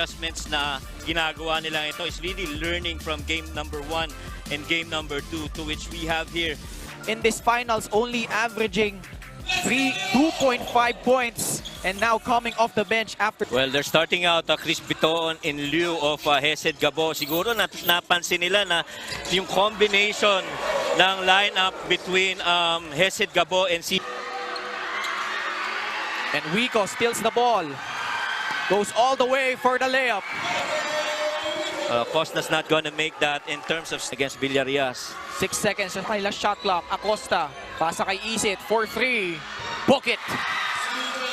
adjustments na ginagawa nila ito is really learning from game number 1 and game number 2, to which we have here. In this finals, only averaging 2.5 points, and now coming off the bench after. Well, they're starting out Chris Bitoon in lieu of Hesed Gabo. Siguro napansin nila na yung combination ng lineup between Hesed Gabo and CJ. And Juico steals the ball. Goes all the way for the layup. Costa's not gonna make that in terms of against Villarias. 6 seconds sa kanila shot clock. Acosta, pasa kay Isit, 4-3. Book it!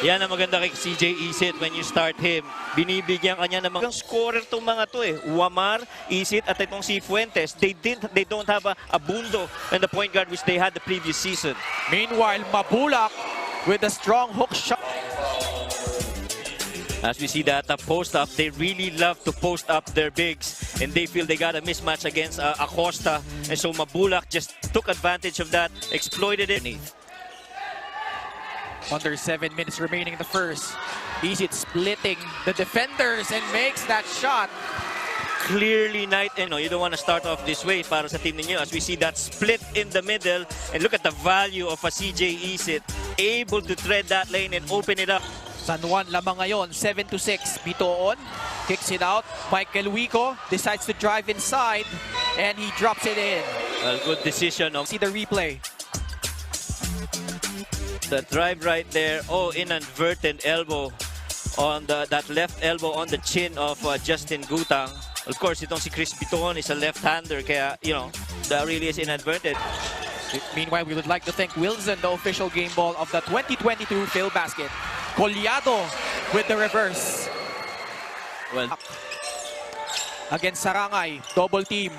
Yan ang maganda kay CJ Isit when you start him. Binibigyan kanya ng mga scorer tong mga to eh. Wamar, Isit at itong si Fuentes. They don't have a Bundo and the point guard which they had the previous season. Meanwhile, Mabulak with a strong hook shot. As we see that post up, they really love to post up their bigs, and they feel they got a mismatch against Acosta, and so Mabulak just took advantage of that, exploited it. Under 7 minutes remaining in the first. Isit splitting the defenders and makes that shot. Clearly night, and you don't want to start off this way para sa team ninyo, as we see that split in the middle, and look at the value of a CJ Isit, able to tread that lane and open it up. San Juan lamang ngayon, 7-6. Bitoon kicks it out. Mike Juico decides to drive inside and he drops it in. A good decision. See the replay. The drive right there. Oh, inadvertent elbow on that left elbow on the chin of Justin Gutang. Of course, itong si Chris Bitoon is a left-hander, kaya that really is inadvertent. Meanwhile, we would like to thank Wilson, the official game ball of the 2022 Filbasket. Collado with the reverse. Well, against Sarangay, double team.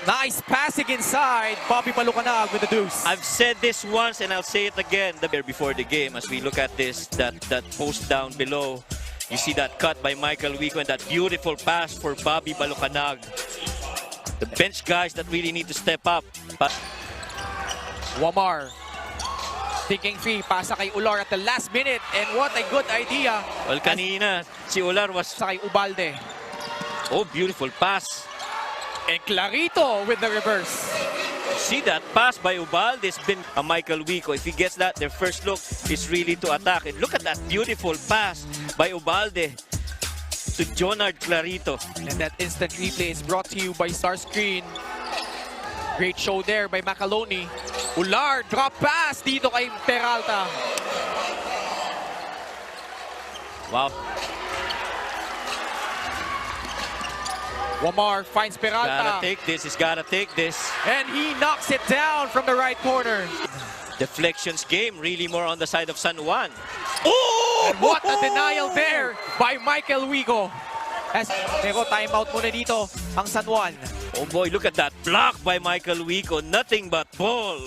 Nice passing inside. Bobby Balucanag with the deuce. I've said this once and I'll say it again. Before the game, as we look at this, that post down below, you see that cut by Michael Juico and that beautiful pass for Bobby Balucanag. The bench guys that really need to step up. But Wamar thinking free, pasa kay Ular at the last minute, and what a good idea. Well, kanina, si Ular was sa kay Ubalde. Oh, beautiful pass. And Clarito with the reverse. See that pass by Ubalde? It's been a Michael Juico. If he gets that, their first look is really to attack. And look at that beautiful pass by Ubalde to Jonard Clarito. And that instant replay is brought to you by Star Screen. Great show there by Macaloni. Ular, drop pass dito kay Peralta. Wow. Wamar finds Peralta. Gotta take this, he's gotta take this. And he knocks it down from the right corner. Deflections game, really more on the side of San Juan. Oh! And what a denial there by Michael Juico. Pero timeout muna dito ang San Juan. Oh boy, look at that block by Michael Juico. Nothing but ball.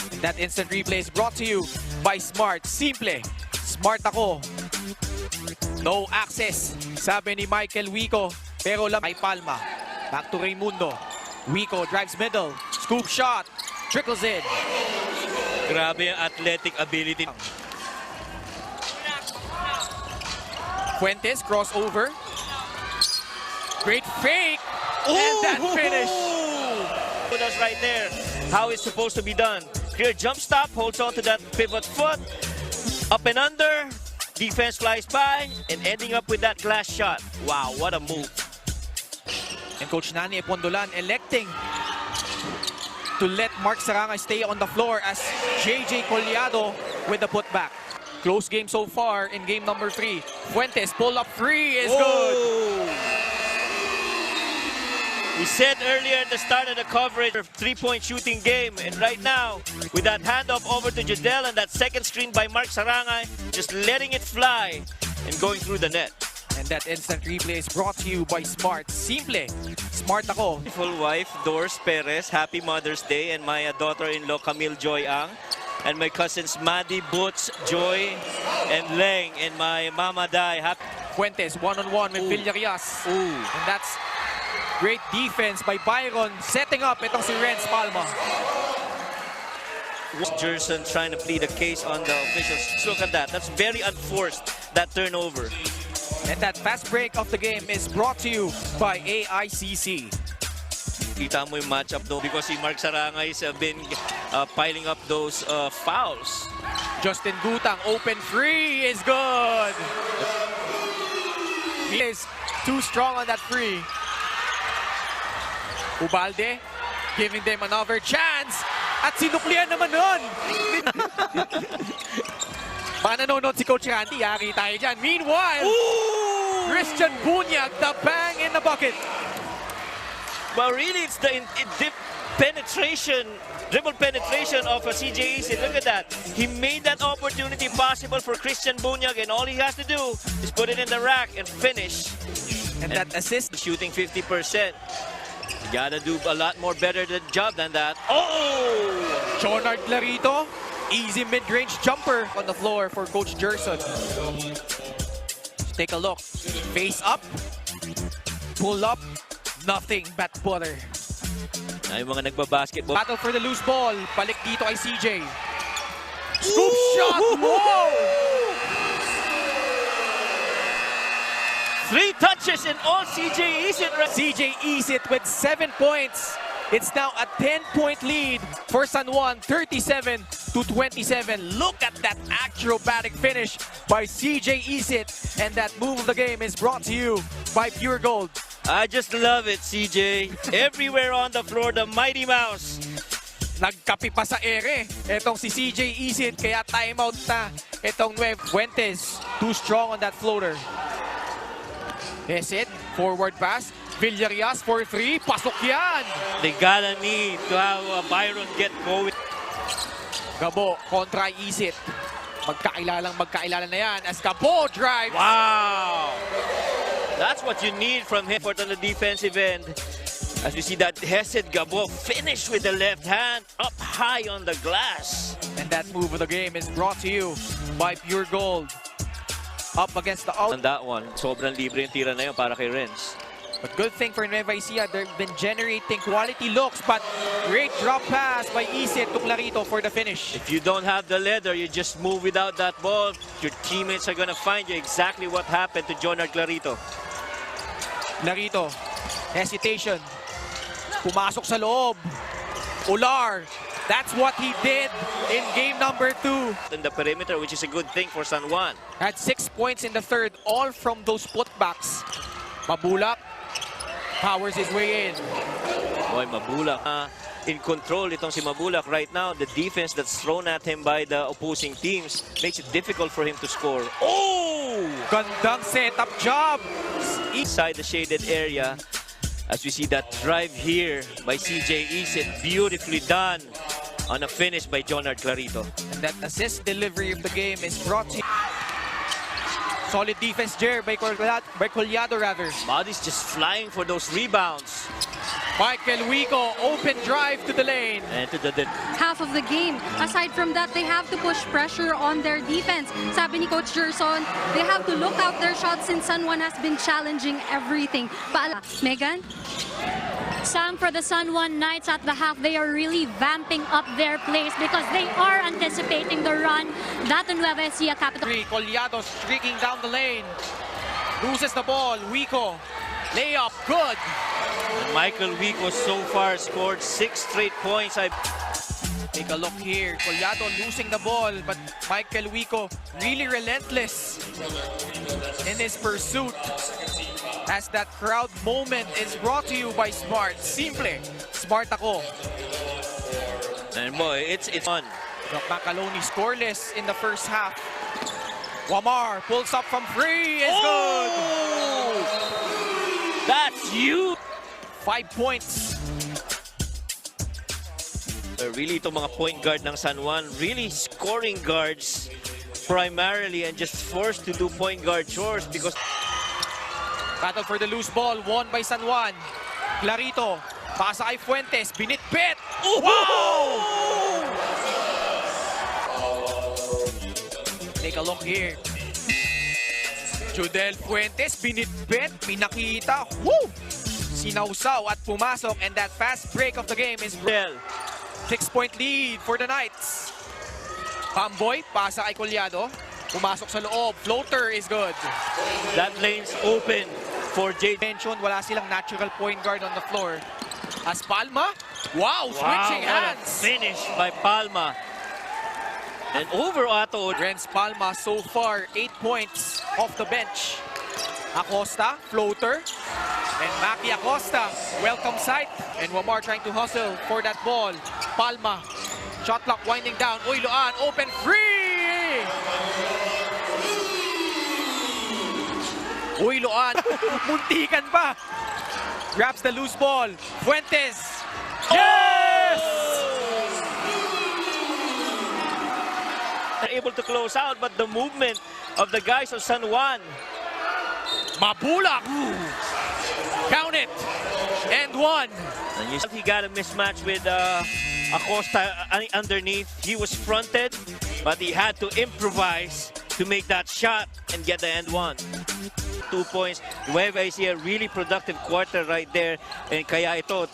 And that instant replay is brought to you by Smart. Simple. Smart ako. No access, sabi ni Michael Juico. Pero lang kay Palma. Back to Raimundo. Juico drives middle. Scoop shot. Trickles in. Grabe yung athletic ability. Fuentes crossover. Great fake. And that finish. That's right there. How it's supposed to be done. Clear jump stop. Holds on to that pivot foot. Up and under. Defense flies by. And ending up with that glass shot. Wow, what a move. And Coach Nani Epondolan electing to let Mark Sarangay stay on the floor as JJ Collado with the putback. Close game so far in game number 3. Fuentes pull up 3 is good. We said earlier at the start of the coverage of three-point shooting game, and right now with that handoff over to Jadel and that second screen by Mark Sarangay, just letting it fly and going through the net. And that instant replay is brought to you by Smart. Simple. Smart ako. Beautiful wife, Doris Perez. Happy Mother's Day. And my daughter-in-law, Camille Joy Ang. And my cousins, Maddie, Butch, Joy, and Leng. And my mama Dai. Happy Fuentes, one-on-one with Villarias. And that's great defense by Byron. Setting up itong si Renz Palma. Jerson trying to plead a case on the officials. Look at that. That's very unforced, that turnover. And that fast break of the game is brought to you by AICC. Kita mo yung matchup though because si Mark Sarangay's been piling up those fouls. Justin Gutang, open free is good. He is too strong on that free. Ubalde giving them another chance. At sinuklian naman nun. Baka nanonood si Coach Randy, yari tayo dyan. Meanwhile, Christian Bunyag, the bang in the bucket. But really, it's the dribble penetration of CJ Isit. Look at that. He made that opportunity possible for Christian Bunyag, and all he has to do is put it in the rack and finish. And that assist. Shooting 50%. You gotta do a lot more better job than that. Oh! Jonard Clarito, easy mid-range jumper on the floor for Coach Jerson. Take a look. Face up. Pull up. Nothing but butter. Ay, mga nagbabasketball. Battle for the loose ball. Balik dito kay CJ. Scoop shot! Whoa! 3 touches and all CJ Isit. CJ Isit with 7 points. It's now a 10-point lead for San Juan, 37-27. Look at that acrobatic finish by CJ Isit. And that move of the game is brought to you by Puregold. I just love it, CJ. Everywhere on the floor, the Mighty Mouse. Nagkapi pa sa ere. Etong si CJ Isit, kaya timeout na. Etong Nueva Fuentes, too strong on that floater. Isit, forward pass. Villarias for 3. Pasok yan. They gotta need to have Byron get going. Gabo kontra Isit. Magkakilala na yan as Gabo drives. Wow! That's what you need from him on the defensive end. As we see that Hesed Gabo finish with the left hand up high on the glass. And that move of the game is brought to you by Puregold. Up against the out. On that one, sobrang libre yung tira na yun para kay Renz. But good thing for Nueva Ecija, they've been generating quality looks, but great drop pass by Isit to Clarito for the finish. If you don't have the leather, you just move without that ball, your teammates are gonna find you exactly what happened to Jonard Clarito. Clarito, hesitation. Pumasok sa loob. Ular. That's what he did in game number 2. In the perimeter, which is a good thing for San Juan. Had 6 points in the third, all from those putbacks. Mabulak powers his way in. Boy, Mabulak. In control itong si Mabulak right now. The defense that's thrown at him by the opposing teams makes it difficult for him to score. Oh! Gandang setup job. Inside the shaded area, as we see that drive here by CJ Isit, beautifully done on a finish by Jonard Clarito. And that assist delivery of the game is brought to you. Solid defense there by Collado rather. Body's just flying for those rebounds. Michael Juico, open drive to the lane. And to the half of the game. Aside from that, they have to push pressure on their defense. Sabi ni Coach Jerson, they have to look out their shots since San Juan has been challenging everything. Megan? Sam, for the San Juan Knights at the half, they are really vamping up their plays because they are anticipating the run that the Nueva Ecija Capitals. Collado streaking down the lane. Loses the ball. Juico. Layup. Good. And Michael Juico so far scored 6 straight points. Take a look here. Collado losing the ball, but Michael Juico really relentless in his pursuit. As that crowd moment is brought to you by Smart. Simple. Smart ako. And boy, it's fun. Macaloni scoreless in the first half. Wamar pulls up from free. Is good. That's you. 5 points. Really, itong mga point guard ng San Juan, really scoring guards primarily and just forced to do point guard chores because... Battle for the loose ball, won by San Juan. Clarito, pasa kay Fuentes, binitbit. Wow! Take a look here. Judel Fuentes, binitbit, pinakita. Woo! Sinausaw at pumasok, and that fast break of the game is 6-point lead for the Knights. Pamboy, pasa kay Collado. Pumasok sa loob. Floater is good. That lane's open for J. Mentioned, wala silang natural point guard on the floor. As Palma, wow, switching what a hands. finish by Palma. And over Ato. Renz Palma so far 8 points off the bench. Acosta, floater. And Maki Acosta, welcome sight. And Wamar trying to hustle for that ball. Palma, shot clock winding down. Uyloan, open free! Uyloan, muntikan pa. Grabs the loose ball. Fuentes. Yes! They're able to close out, but the movement of the guys of San Juan. Mabulak. Count it. And one. And you see he got a mismatch with Acosta underneath. He was fronted, but he had to improvise to make that shot and get the end one. 2 points. Nueva Ecija, really productive quarter right there. And kaya ito,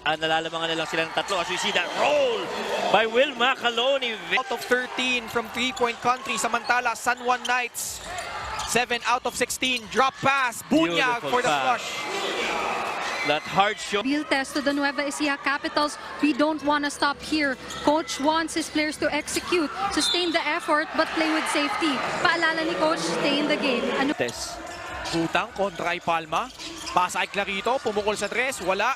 nalalamangan na lang sila ng tatlo. As we see that roll by Will Macaloni. Out of 13 from three-point country. Samantala, San Juan Knights. 7 out of 16. Drop pass. Bunyag Beautiful for the pass. flush. That hard shot. Cabiltes to the Nueva Ecija Capitals. We don't want to stop here. Coach wants his players to execute, sustain the effort, but play with safety. Paalala ni Coach, stay in the game. Ano? Gutang kontra kay Palma. Pasa kay Clarito. Pumukol sa tres. Wala.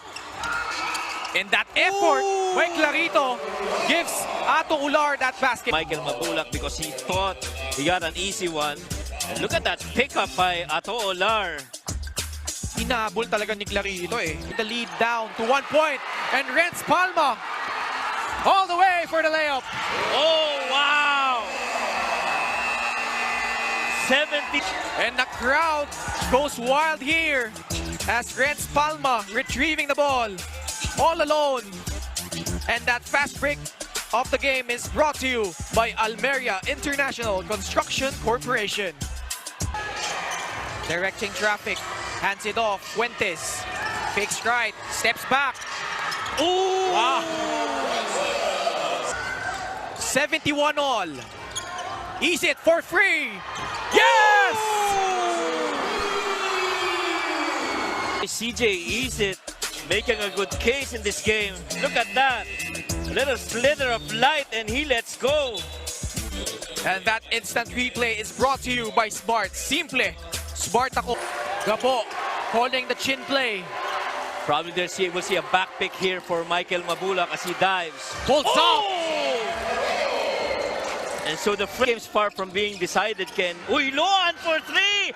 And that effort by Clarito gives Ato Ular that basket. Michael Mabulak because he thought he got an easy one. And look at that pickup by Ato Ular. Hinabol talaga ni Clarito eh. The lead down to 1 point. And Renz Palma all the way for the layup. Oh, wow! 70. And the crowd goes wild here as Renz Palma retrieving the ball all alone. And that fast break of the game is brought to you by Almeria International Construction Corporation. Directing traffic, hands it off. Fuentes, fake stride, steps back. Ooh! Wow! 71 all. Isit for free. Yes! CJ Isit making a good case in this game. Look at that. Little slither of light and he lets go. And that instant replay is brought to you by Smart. Simple. Smart ako. Gabo holding the chin play. Probably we'll see a back pick here for Michael Mabulak as he dives. Pulls up. And so the game's far from being decided, Ken. Uyloan for three!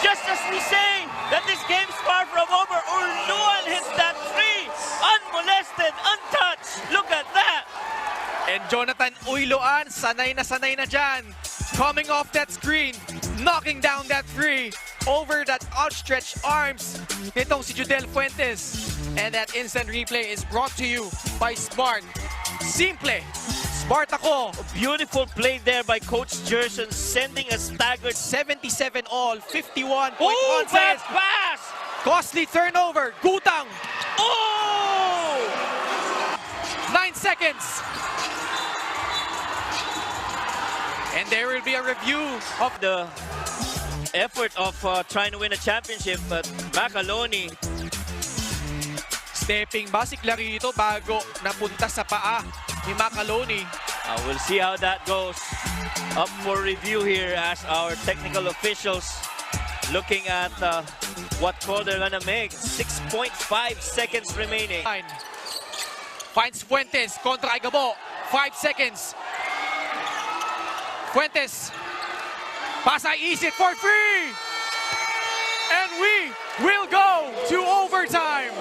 Just as we say that this game's far from over, Uyloan hits that three! Unmolested, untouched! Look at that! And Jonathan Uyloan, sanay na dyan. Coming off that screen, knocking down that three over that outstretched arms nitong si Judel Fuentes. And that instant replay is brought to you by Smart. Simple. Smart ako. Beautiful play there by Coach Jerson, sending a staggered 77 all, 51.1 bad seconds. pass! Costly turnover. Gutang. Oh! 9 seconds. And there will be a review of The effort of trying to win a championship, but Macaloni. stepping ba si Clarito bago napunta sa paa ni Macaloni. We'll see how that goes. Up for review here as our technical officials looking at what call they're gonna make. 6.5 seconds remaining. Finds Fuentes kontra kay Gabo. 5 seconds. Fuentes. Pasa Isit for free. And we will go to overtime.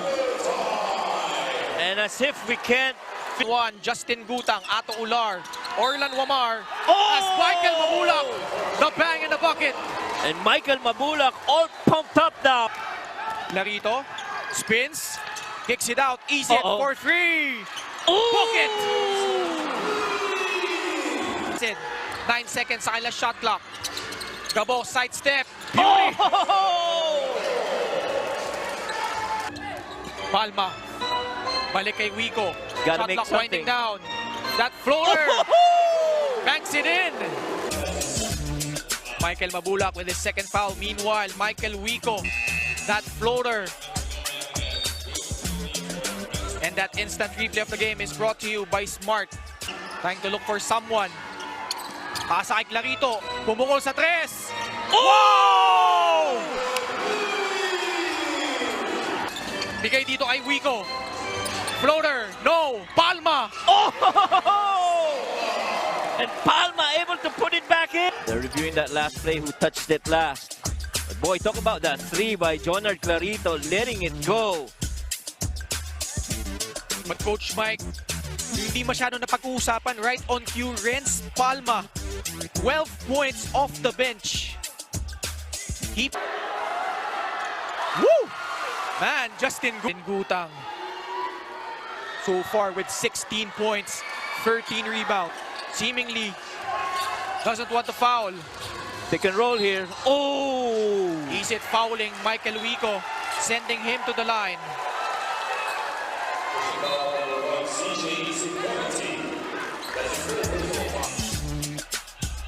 And as if we can't. One, Justin Gutang, Ato Ular, Orlan Wamar, as Michael Mabulak, the bang in the bucket. And Michael Mabulak all pumped up now. Larito spins, kicks it out, Isit for three. Book it! 9 seconds sa kanilang shot clock. Gabo, sidestep. Beauty! Palma. Balik kay Juico. Gotta Shot make clock winding something. down. That floater. Banks it in. Michael Mabulak with his second foul. Meanwhile, Michael Juico, that floater. And that instant replay of the game is brought to you by Smart. Trying to look for someone. Pasa kay Clarito. Pumukol sa tres. Oh! Bigay dito kay Juico. Floater. No. Palma. Oh! And Palma able to put it back in. They're reviewing that last play, who touched it last. But boy, talk about that three by Jonard Clarito, letting it go. But Coach Mike, hindi masyado napag-uusapan. Right on cue, Renz Palma. 12 points off the bench. Woo! Man, Justin Gutang. So far with 16 points, 13 rebounds. Seemingly doesn't want to foul. Pick and roll here. Oh! Isit fouling Michael Juico, sending him to the line.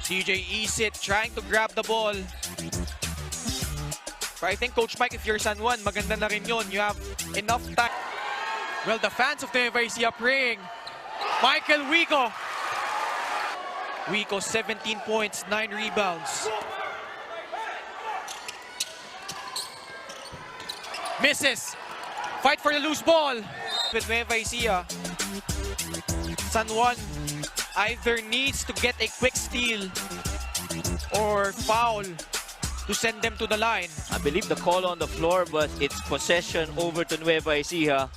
CJ Isit trying to grab the ball. But I think, Coach Mike, if you're San Juan, maganda na rin yun. You have enough time. Well, the fans of Nueva Ecija praying. Michael Juico. Juico, 17 points, 9 rebounds. Misses. Fight for the loose ball. With Nueva Ecija, San Juan either needs to get a quick steal or foul to send them to the line. I believe the call on the floor, but it's possession over to Nueva Ecija.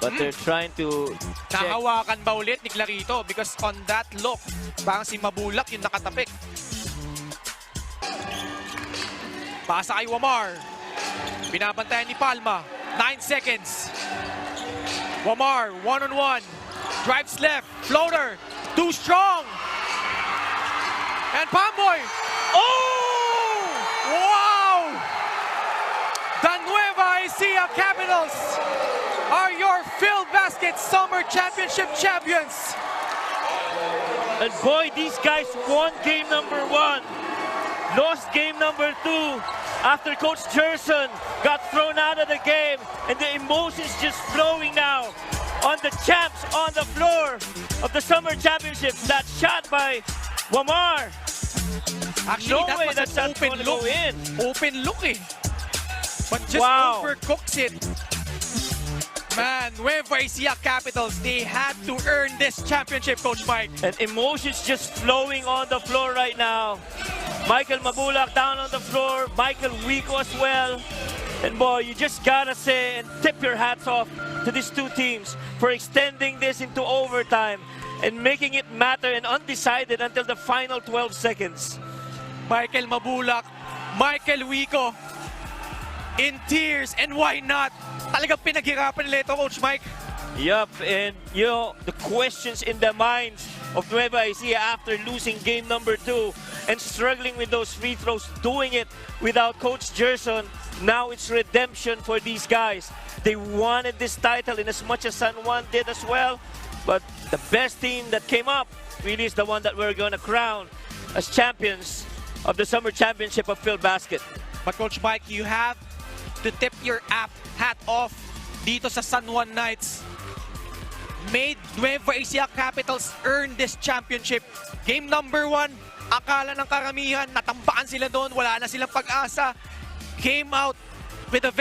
But they're trying to check. Nahawakan ba ulit ni Clarito? Because on that look, parang si Mabulak yung nakatapik. Pasa kay Wamar. Binabantayan ni Palma. 9 seconds. Wamar, one-on-one. Drives left. Floater. Too strong. And Pamboy. Oh! Wow! The Nueva Ecija Capitals are your Filbasket Summer Championship champions. And boy, these guys won game number 1. Lost game number 2 after Coach Jerson got thrown out of the game. And the emotions just flowing now on the champs on the floor of the Summer Championship. That shot by Wamar. Actually, No way that was an open look. in. Open look eh. But just Wow. overcooks it. Man, Nueva Ecija Capitals, they had to earn this championship, Coach Mike. And emotions just flowing on the floor right now. Michael Mabulak down on the floor. Michael Juico as well. And boy, you just gotta say and tip your hats off to these two teams for extending this into overtime and making it matter and undecided until the final 12 seconds. Michael Mabulak, Michael Juico, in tears, and why not? Talagang pinaghirapan nila ito, Coach Mike. Yup, and you know, the questions in the minds of Nueva Ecija after losing game number 2 and struggling with those free throws, doing it without Coach Jerson. Now it's redemption for these guys. They wanted this title in as much as San Juan did as well, but the best team that came up really is the one that we're going to crown as champions of the Summer Championship of Filbasket. But Coach Mike, you have to tip your hat off dito sa San Juan Knights. Made Nueva Ecija Capitals earn this championship. Game number 1, akala ng karamihan, natambaan sila doon, wala na silang pag-asa. Came out with a